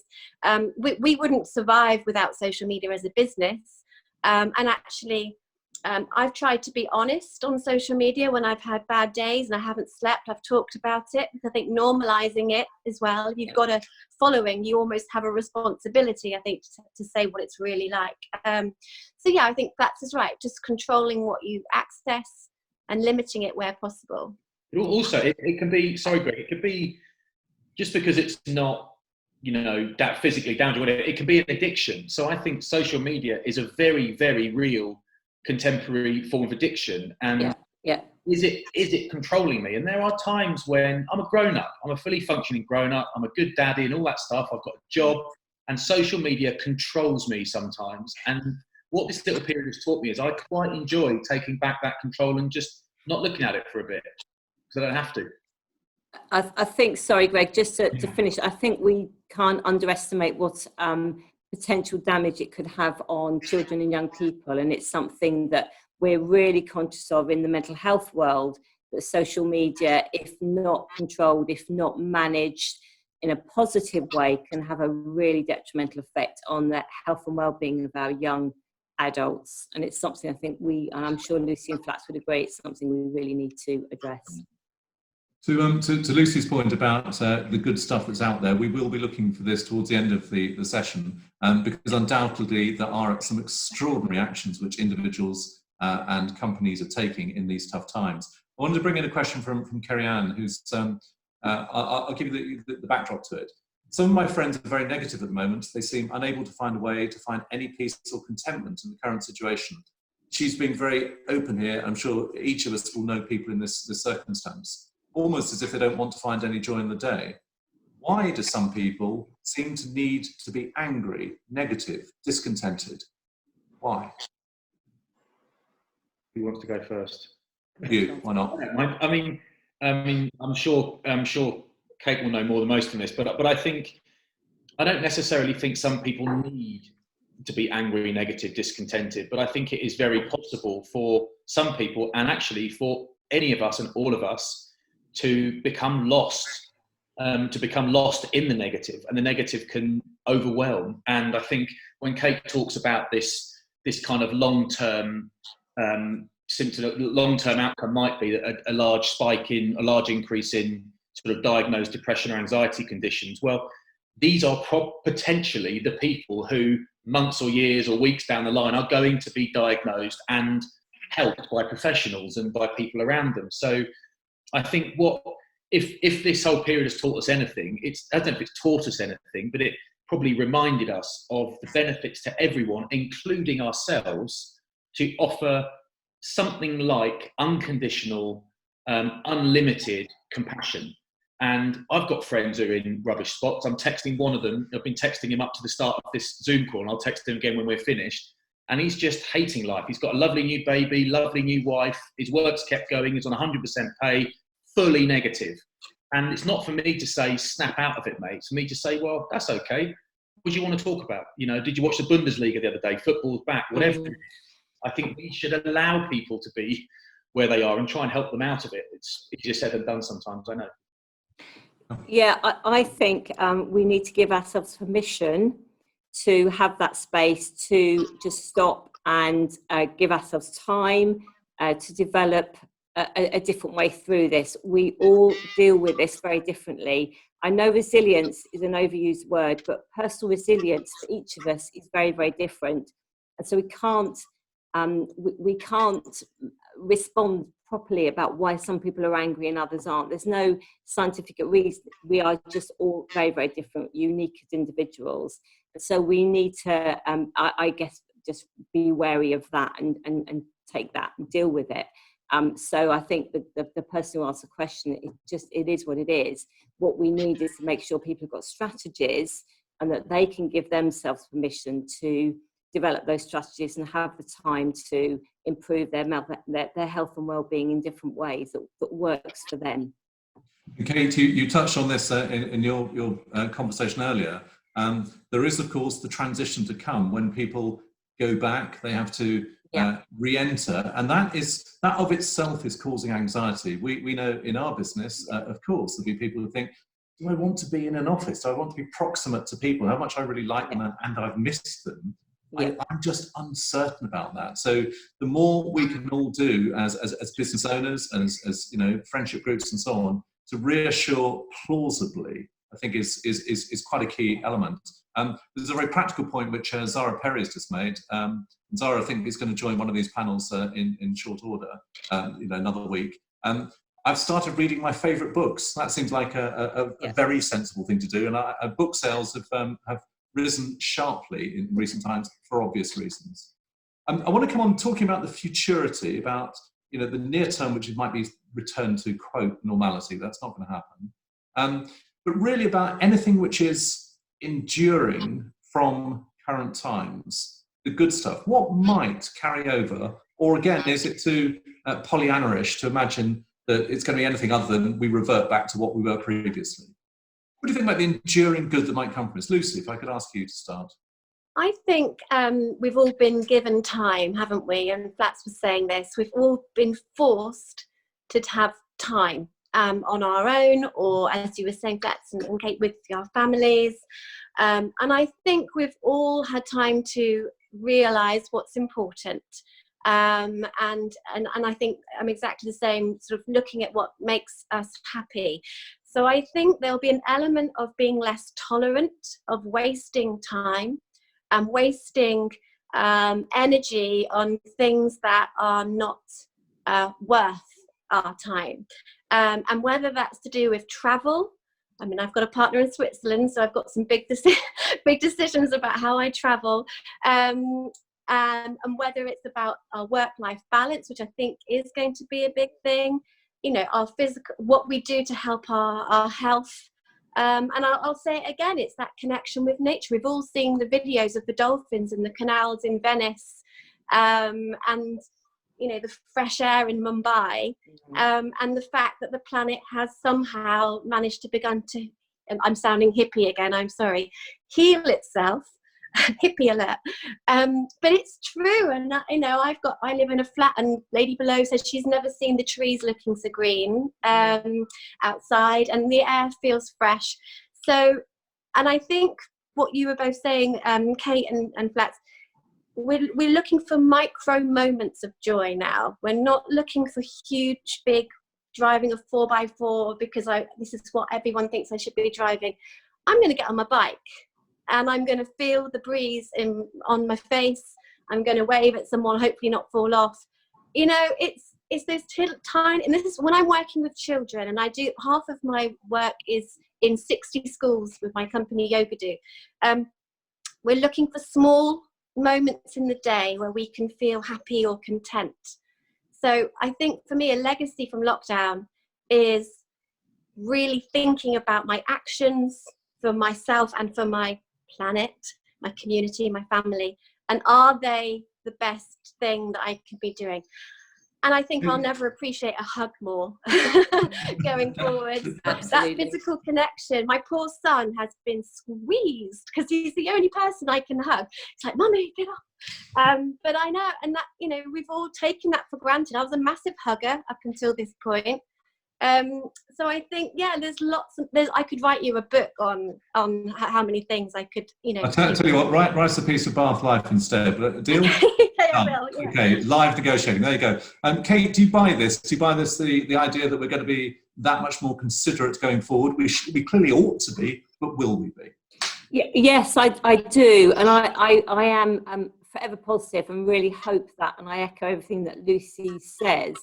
We wouldn't survive without social media as a business. And actually, I've tried to be honest on social media when I've had bad days and I haven't slept. I've talked about it, because I think normalizing it as well. You've got a following, you almost have a responsibility, I think, to say what it's really like. So yeah, I think that's just right. Just controlling what you access and limiting it where possible. Also, it can be, sorry, Greg, it could be just because it's not, that physically down to whatever, it can be an addiction. So I think social media is a very, very real contemporary form of addiction. And is it controlling me? And there are times when I'm a grown-up, I'm a fully functioning grown-up, I'm a good daddy and all that stuff, I've got a job, and social media controls me sometimes. And what this little period has taught me is I quite enjoy taking back that control and just not looking at it for a bit, because I don't have to. I think, sorry, Greg, just to finish, I think we can't underestimate what potential damage it could have on children and young people. And it's something that we're really conscious of in the mental health world, that social media, if not controlled, if not managed in a positive way, can have a really detrimental effect on the health and well-being of our young adults. And it's something I think and I'm sure Lucy and Flats would agree, it's something we really need to address. To Lucy's point about the good stuff that's out there, we will be looking for this towards the end of the session, because undoubtedly there are some extraordinary actions which individuals and companies are taking in these tough times. I wanted to bring in a question from Kerry-Ann, who's, I'll give you the backdrop to it. Some of my friends are very negative at the moment. They seem unable to find a way to find any peace or contentment in the current situation. She's being very open here. I'm sure each of us will know people in this circumstance, almost as if they don't want to find any joy in the day. Why do some people seem to need to be angry, negative, discontented? Why? Who wants to go first? You, why not? I mean, I'm sure Kate will know more than most on this, but I don't necessarily think some people need to be angry, negative, discontented, but I think it is very possible for some people, and actually for any of us and all of us, to become lost in the negative, and the negative can overwhelm. And I think when Kate talks about this kind of long-term symptom, long-term outcome might be a large increase in sort of diagnosed depression or anxiety conditions. Well, these are potentially the people who months or years or weeks down the line are going to be diagnosed and helped by professionals and by people around them. So I think if this whole period has taught us anything, I don't know if it's taught us anything, but it probably reminded us of the benefits to everyone, including ourselves, to offer something like unconditional, unlimited compassion. And I've got friends who are in rubbish spots. I'm texting one of them. I've been texting him up to the start of this Zoom call, and I'll text him again when we're finished. And he's just hating life. He's got a lovely new baby, lovely new wife. His work's kept going. He's on 100% pay, fully negative. And it's not for me to say, snap out of it, mate. It's for me to say, well, that's okay. What do you want to talk about? You know, did you watch the Bundesliga the other day? Football's back, whatever. I think we should allow people to be where they are and try and help them out of it. It's easier said than done sometimes, I know. Yeah, I think we need to give ourselves permission to have that space to just stop and give ourselves time to develop a different way through this. We all deal with this very differently. I know resilience is an overused word, but personal resilience for each of us is very, very different. And so we can't respond properly about why some people are angry and others aren't. There's no scientific reason. We are just all very, very different, unique as individuals. So we need to, I guess, just be wary of that and take that and deal with it. So I think the person who asked the question, it is what it is. What we need is to make sure people have got strategies and that they can give themselves permission to develop those strategies and have the time to improve their health and well-being in different ways that works for them. Kate, you touched on this in your conversation earlier. There is, of course, the transition to come when people go back. They have to re-enter, and that of itself is causing anxiety. We know in our business, of course, there'll be people who think, do I want to be in an office? Do I want to be proximate to people? How much I really like them and I've missed them. Yeah. I'm just uncertain about that. So the more we can all do as business owners and as you know, friendship groups and so on, to reassure plausibly, I think is quite a key element. There's a very practical point which Zara Perry has just made. Zara, I think, is going to join one of these panels in short order, another week. I've started reading my favourite books. That seems like a very sensible thing to do, and book sales have risen sharply in recent times for obvious reasons. I want to come on talking about the futurity, about the near term, which might be return to quote normality. That's not going to happen. But really about anything which is enduring from current times, the good stuff. What might carry over, or again, is it too Pollyanna-ish to imagine that it's going to be anything other than we revert back to what we were previously? What do you think about the enduring good that might come from this? Lucy, if I could ask you to start. I think we've all been given time, haven't we? And Flats was saying this. We've all been forced to have time on our own, or as you were saying, Flats and Kate, with our families. And I think we've all had time to realise what's important. And I think I'm exactly the same, sort of looking at what makes us happy. So I think there'll be an element of being less tolerant of wasting time and wasting energy on things that are not worth our time. And whether that's to do with travel. I mean, I've got a partner in Switzerland, so I've got some big decisions about how I travel. And whether it's about our work-life balance, which I think is going to be a big thing. Our physical, what we do to help our health, And I'll say it again, it's that connection with nature. We've all seen the videos of the dolphins in the canals in Venice, and the fresh air in Mumbai, and the fact that the planet has somehow managed to begin to, I'm sounding hippie again, I'm sorry, heal itself. Hippie alert. But it's true, and I live in a flat, and lady below says she's never seen the trees looking so green outside, and the air feels fresh. So, and I think what you were both saying, Kate and Flats, we're looking for micro moments of joy now. We're not looking for huge, big, driving a 4x4 because this is what everyone thinks I should be driving. I'm going to get on my bike, and I'm going to feel the breeze on my face. I'm going to wave at someone, hopefully not fall off. It's those tiny, and this is when I'm working with children, and I do half of my work is in 60 schools with my company YOGADOO. We're looking for small moments in the day where we can feel happy or content. So I think for me, a legacy from lockdown is really thinking about my actions for myself and for my planet, my community, my family, and are they the best thing that I could be doing? And I think I'll never appreciate a hug more going forward. That physical connection. My poor son has been squeezed because he's the only person I can hug. It's like, Mummy, get up. But I know, and that, we've all taken that for granted. I was a massive hugger up until this point. So I think, there's I could write you a book on how many things I could, I'll tell you what, write a piece of Bath Life instead, but a deal? I will, yeah. Okay, live negotiating, there you go. Kate, do you buy this? Do you buy this, the idea that we're going to be that much more considerate going forward? We clearly ought to be, but will we be? Yes, I do. And I am forever positive and really hope that, and I echo everything that Lucy says.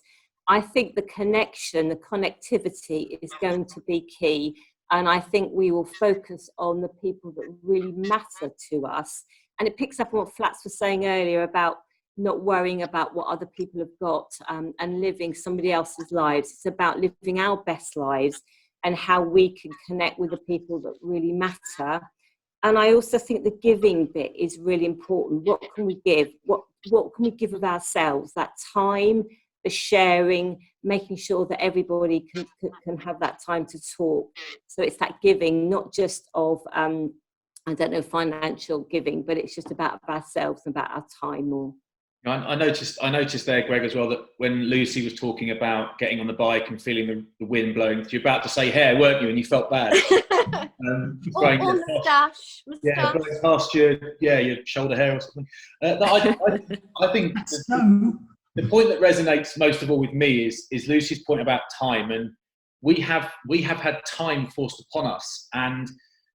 I think the connection, the connectivity is going to be key. And I think we will focus on the people that really matter to us. And it picks up on what Flats was saying earlier about not worrying about what other people have got and living somebody else's lives. It's about living our best lives and how we can connect with the people that really matter. And I also think the giving bit is really important. What can we give? What can we give of ourselves? That time, the sharing, making sure that everybody can have that time to talk. So it's that giving, not just of, financial giving, but it's just about ourselves and about our time more. I noticed there, Greg, as well, that when Lucy was talking about getting on the bike and feeling the wind blowing, you're about to say hair, weren't you? And you felt bad. Or moustache. Yeah, blowing past your shoulder hair or something. I think the point that resonates most of all with me is Lucy's point about time, and we have had time forced upon us, and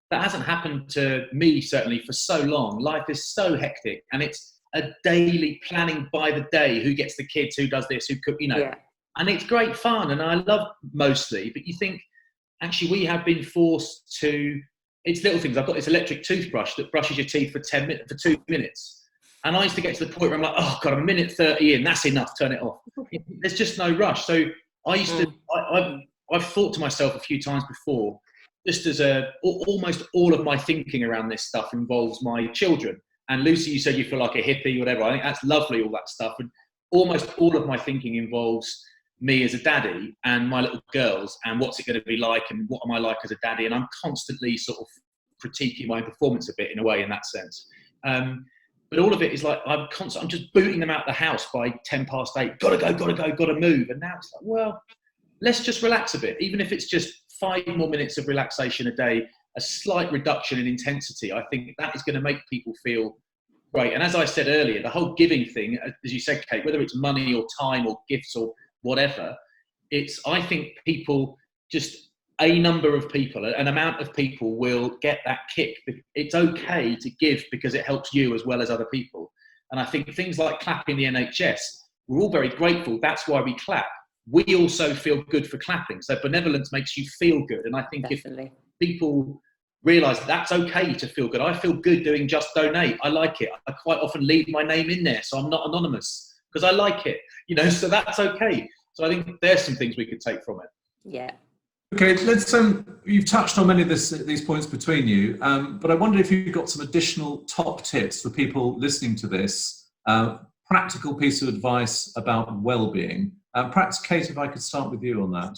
that hasn't happened to me certainly for so long. Life is so hectic, and it's a daily planning by the day. Who gets the kids? Who does this? Who cook? And it's great fun, and I love mostly. But you think actually we have been forced to. It's little things. I've got this electric toothbrush that brushes your teeth for 2 minutes. And I used to get to the point where I'm like, oh God, I'm a minute 30 in, that's enough, turn it off. There's just no rush. So I used to, I've thought to myself a few times before, just as almost all of my thinking around this stuff involves my children. And Lucy, you said you feel like a hippie, whatever. I think that's lovely, all that stuff. And almost all of my thinking involves me as a daddy and my little girls and what's it going to be like and what am I like as a daddy. And I'm constantly sort of critiquing my performance a bit in a way in that sense. But all of it is like, I'm just booting them out the house by 8:10. Gotta go, gotta move. And now it's like, well, let's just relax a bit. Even if it's just 5 more minutes of relaxation a day, a slight reduction in intensity, I think that is going to make people feel great. And as I said earlier, the whole giving thing, as you said, Kate, whether it's money or time or gifts or whatever, I think people just, a number of people, an amount of people will get that kick. It's okay to give because it helps you as well as other people. And I think things like clapping the NHS, we're all very grateful. That's why we clap. We also feel good for clapping. So benevolence makes you feel good. And I think Definitely. If people realise that's okay to feel good. I feel good doing Just Donate. I like it. I quite often leave my name in there so I'm not anonymous because I like it. So that's okay. So I think there's some things we could take from it. Yeah. Okay, let's. You've touched on many of these points between you, but I wonder if you've got some additional top tips for people listening to this. Practical piece of advice about well-being. Perhaps, Kate, if I could start with you on that.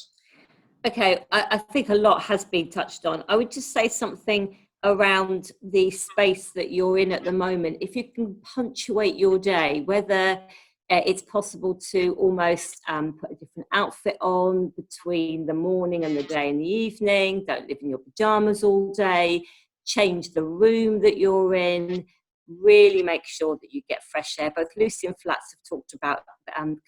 Okay, I think a lot has been touched on. I would just say something around the space that you're in at the moment. If you can punctuate your day, whether it's possible to almost put a different outfit on between the morning and the day and the evening, don't live in your pajamas all day, change the room that you're in, really make sure that you get fresh air. Both Lucy and Flats have talked about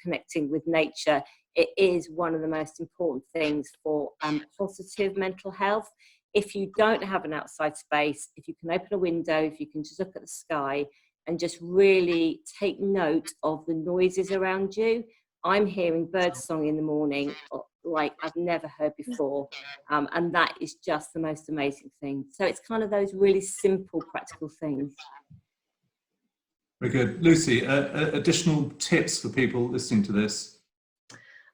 connecting with nature. It is one of the most important things for positive mental health. If you don't have an outside space, if you can open a window, if you can just look at the sky and just really take note of the noises around you. I'm hearing birdsong in the morning like I've never heard before. And that is just the most amazing thing. So it's kind of those really simple, practical things. Very good. Lucy, additional tips for people listening to this?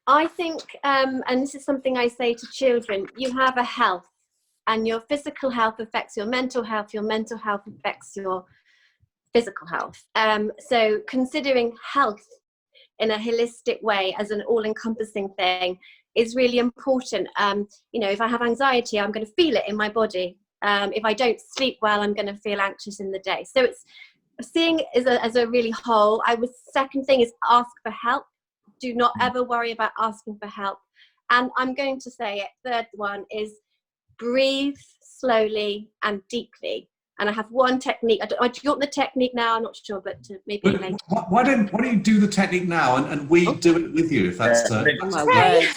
I think, and this is something I say to children, you have a health, and your physical health affects your mental health affects your physical health. So considering health in a holistic way as an all-encompassing thing is really important. If I have anxiety, I'm going to feel it in my body. If I don't sleep well, I'm going to feel anxious in the day. So it's seeing as a really whole. Second thing is ask for help. Do not ever worry about asking for help. And I'm going to say it, third one is breathe slowly and deeply. And I have one technique. Do you want the technique now? I'm not sure, but maybe later. Why don't you do the technique now and we do it with you, if that's... Oh my word.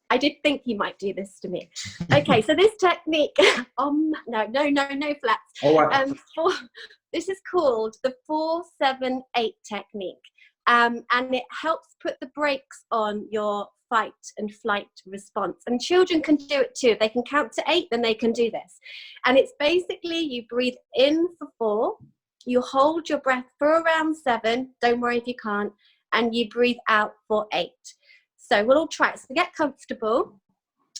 I did think you might do this to me. Okay, so this technique, no, Flats. All right. This is called the 4-7-8 technique. And it helps put the brakes on your fight and flight response. And children can do it too. If they can count to 8, then they can do this. And it's basically you breathe in for 4, you hold your breath for around 7, don't worry if you can't, and you breathe out for 8. So we'll all try it. So get comfortable.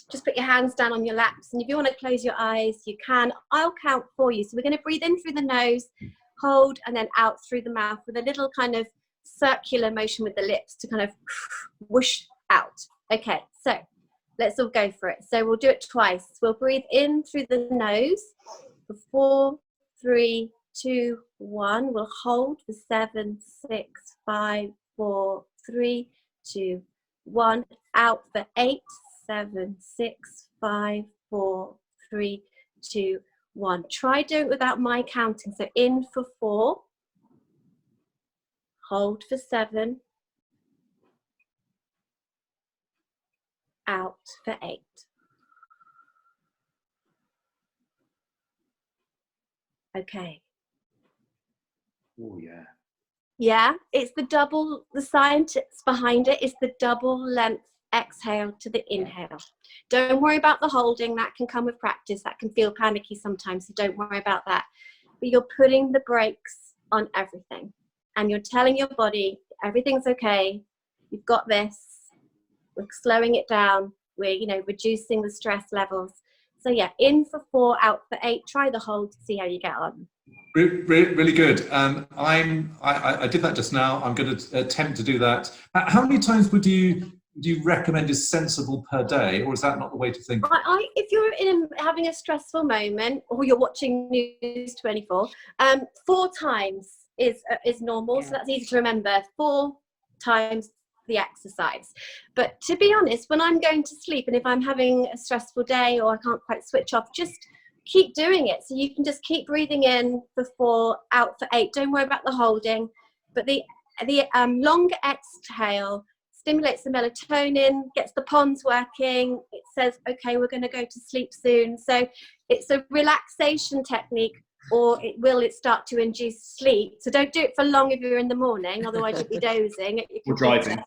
Just put your hands down on your laps. And if you want to close your eyes, you can. I'll count for you. So we're going to breathe in through the nose, hold, and then out through the mouth with a little kind of circular motion with the lips to kind of whoosh out. Okay, so let's all go for it. So we'll do it twice. We'll breathe in through the nose for 4, 3, 2, 1. We'll hold for 7, 6, 5, 4, 3, 2, 1. Out for 8, 7, 6, 5, 4, 3, 2, 1. Try doing it without my counting. So in for 4. Hold for 7, out for 8. Okay. Oh, yeah. Yeah, it's the science behind it is the double length exhale to the inhale. Don't worry about the holding, that can come with practice, that can feel panicky sometimes, so don't worry about that. But you're putting the brakes on everything. And you're telling your body, everything's okay, you've got this, we're slowing it down, we're, reducing the stress levels. So yeah, in for 4, out for 8, try the hold to see how you get on. Really good. I did that just now. I'm going to attempt to do that. How many times would you recommend is sensible per day, or is that not the way to think? If you're having a stressful moment, or you're watching News 24, 4 times is normal, so that's easy to remember. 4 times the exercise. But to be honest, when I'm going to sleep and if I'm having a stressful day or I can't quite switch off, just keep doing it. So you can just keep breathing in for 4, out for 8. Don't worry about the holding. But the longer exhale stimulates the melatonin, gets the pons working. It says, okay, we're going to go to sleep soon. So it's a relaxation technique, or it start to induce sleep. So don't do it for long if you're in the morning, otherwise you'll be dozing at your computer. Or driving.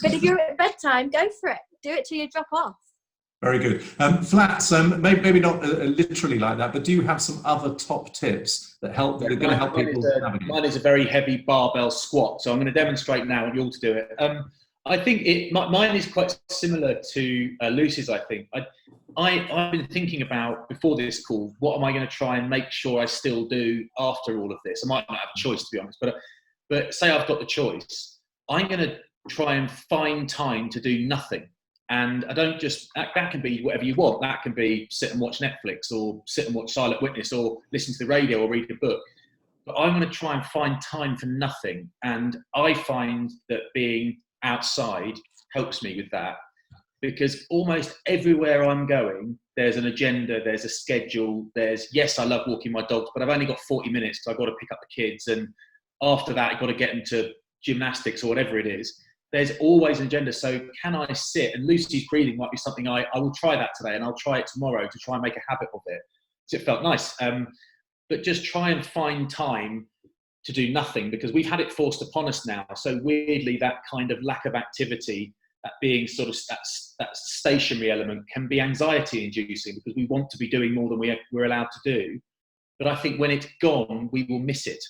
But if you're at bedtime, go for it. Do it till you drop off. Very good. Flats, maybe not literally like that, but do you have some other top tips that are going to help people navigate? Mine is a very heavy barbell squat, so I'm going to demonstrate now and you all to do it. I think mine is quite similar to Lucy's. I think I've been thinking about, before this call, what am I going to try and make sure I still do after all of this? I might not have a choice, to be honest, but say I've got the choice, I'm going to try and find time to do nothing. And I don't just, that can be whatever you want. That can be sit and watch Netflix, or sit and watch Silent Witness, or listen to the radio, or read a book. But I'm going to try and find time for nothing. And I find that being outside helps me with that, because almost everywhere I'm going, there's an agenda, there's a schedule, yes, I love walking my dogs, but I've only got 40 minutes because I've got to pick up the kids. And after that, I've got to get them to gymnastics or whatever it is. There's always an agenda. So can I sit, and Lucy's breathing might be something I will try that today, and I'll try it tomorrow to try and make a habit of it. So it felt nice. But just try and find time to do nothing, because we've had it forced upon us now. So weirdly, that kind of lack of activity, that being sort of that stationary element, can be anxiety inducing, because we want to be doing more than we're allowed to do. But I think when it's gone, we will miss it.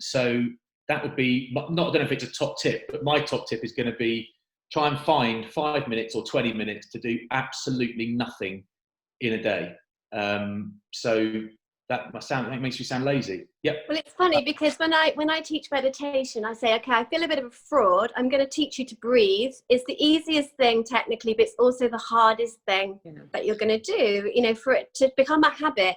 So that would be, I don't know if it's a top tip, but my top tip is going to be try and find 5 minutes or 20 minutes to do absolutely nothing in a day. So that makes you sound lazy. Yep. Well, it's funny because when I teach meditation, I say, okay, I feel a bit of a fraud. I'm going to teach you to breathe. It's the easiest thing technically, but it's also the hardest thing that you're going to do, for it to become a habit.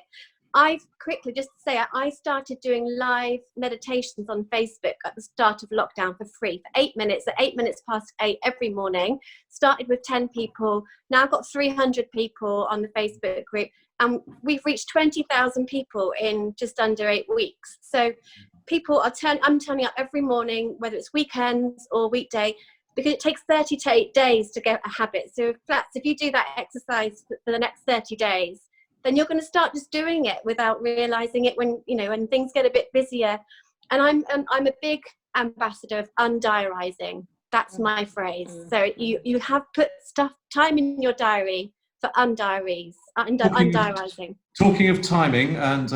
I've quickly, just to say, I started doing live meditations on Facebook at the start of lockdown for free for 8 minutes, at 8 minutes past 8 every morning. Started with 10 people. Now I've got 300 people on the Facebook group, and we've reached 20,000 people in just under 8 weeks. So people I'm turning up every morning, whether it's weekends or weekday, because it takes 30 to 8 days to get a habit. So if you do that exercise for the next 30 days, then you're going to start just doing it without realizing it when things get a bit busier. And I'm a big ambassador of undiarizing. That's my phrase. So you have put time in your diary for undiarizing. Talking of timing, and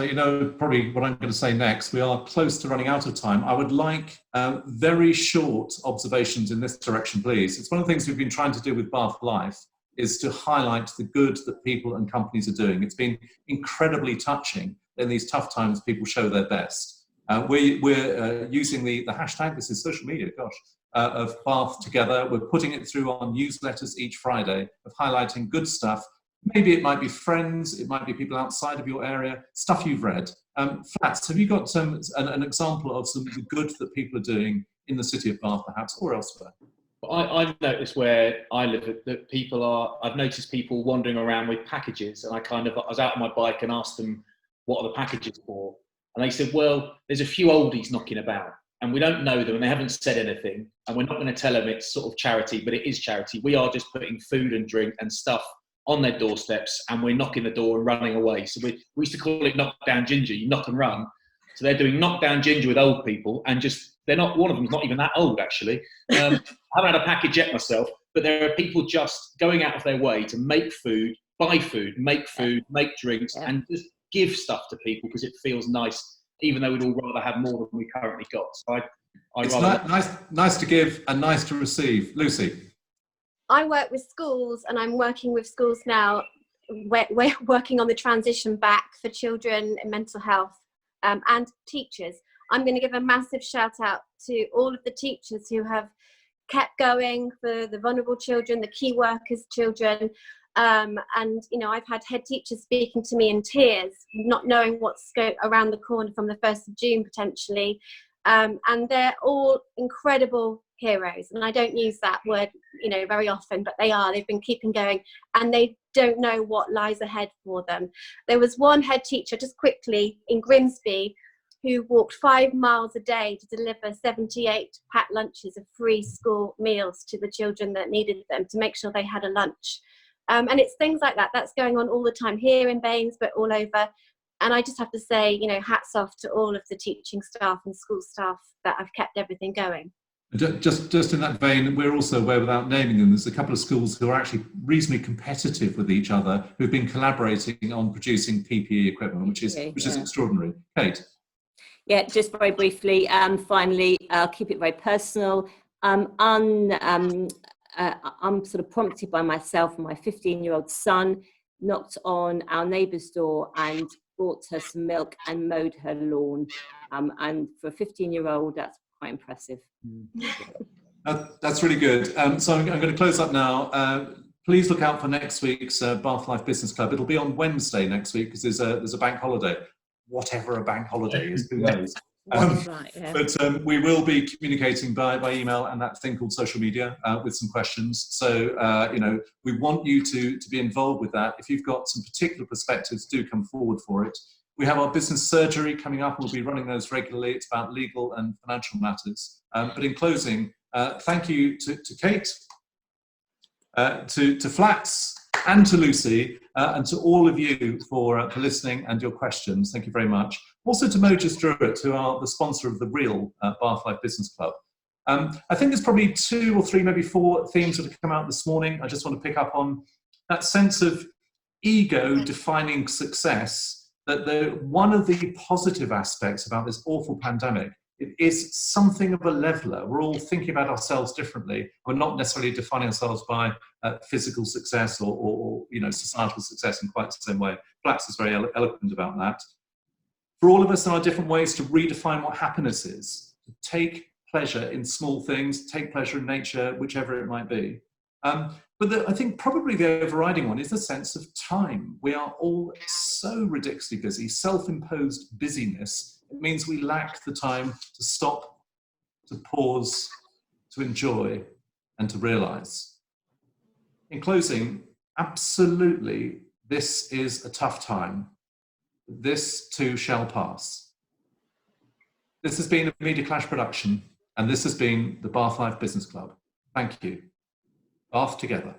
probably what I'm going to say next, we are close to running out of time. I would like very short observations in this direction, please. It's one of the things we've been trying to do with Bath Life, is to highlight the good that people and companies are doing. It's been incredibly touching. In these tough times, people show their best. We're using the hashtag, this is social media, of Bath Together. We're putting it through our newsletters each Friday of highlighting good stuff. Maybe it might be friends, it might be people outside of your area, stuff you've read. Flats, have you got an example of some of the good that people are doing in the city of Bath, perhaps, or elsewhere? I've noticed where I live that I've noticed people wandering around with packages, and I was out on my bike and asked them, what are the packages for? And they said, well, there's a few oldies knocking about and we don't know them and they haven't said anything, and we're not going to tell them it's sort of charity, but it is charity. We are just putting food and drink and stuff on their doorsteps, and we're knocking the door and running away. So we used to call it knock down ginger, you knock and run. So they're doing knock down ginger with old people, and they're not, one of them's not even that old actually. I haven't had a package yet myself, but there are people just going out of their way to make food, buy food, make drinks, and just give stuff to people because it feels nice, even though we'd all rather have more than we currently got. So it's nice to give and nice to receive. Lucy? I work with schools, and I'm working with schools now. We're working on the transition back for children and mental health, and teachers. I'm going to give a massive shout out to all of the teachers who have kept going for the vulnerable children, the key workers children. And, I've had head teachers speaking to me in tears, not knowing what's going around the corner from the 1st of June potentially. And they're all incredible heroes. And I don't use that word, very often, but they are. They've been keeping going, and they don't know what lies ahead for them. There was one head teacher, just quickly, in Grimsby, who walked 5 miles a day to deliver 78 packed lunches of free school meals to the children that needed them, to make sure they had a lunch. And it's things like that. That's going on all the time here in Baines, but all over. And I just have to say, hats off to all of the teaching staff and school staff that have kept everything going. Just in that vein, we're also aware, without naming them, there's a couple of schools who are actually reasonably competitive with each other, who've been collaborating on producing PPE equipment, which is extraordinary. Kate? Yeah, just very briefly, finally, I'll keep it very personal. I'm sort of prompted by myself and my 15-year-old son, knocked on our neighbour's door and brought her some milk and mowed her lawn. And for a 15-year-old, that's quite impressive. That's really good. So I'm going to close up now. Please look out for next week's Bath Life Business Club. It'll be on Wednesday next week because there's a bank holiday. Whatever a bank holiday is, who knows? Right, yeah. But we will be communicating by email and that thing called social media with some questions. So, you know, we want you to be involved with that. If you've got some particular perspectives, do come forward for it. We have our business surgery coming up. We'll be running those regularly. It's about legal and financial matters. But in closing, thank you to Kate, to Flats, and to Lucy, and to all of you for listening and your questions. Thank you very much. Also to Mojas Druitt, who are the sponsor of the real Bath Life Business Club. I think there's probably 2 or 3, maybe 4 themes that have come out this morning. I just want to pick up on that sense of ego defining success, that one of the positive aspects about this awful pandemic, it is something of a leveler. We're all thinking about ourselves differently. We're not necessarily defining ourselves by physical success or you know, societal success in quite the same way. Flats is very eloquent about that. For all of us, there are different ways to redefine what happiness is. To take pleasure in small things, take pleasure in nature, whichever it might be. But I think probably the overriding one is the sense of time. We are all so ridiculously busy, self-imposed busyness. It means we lack the time to stop, to pause, to enjoy, and to realize. In closing, absolutely, this is a tough time. This too shall pass. This has been a Media Clash production, and this has been the Bath Life Business Club. Thank you. Bath together.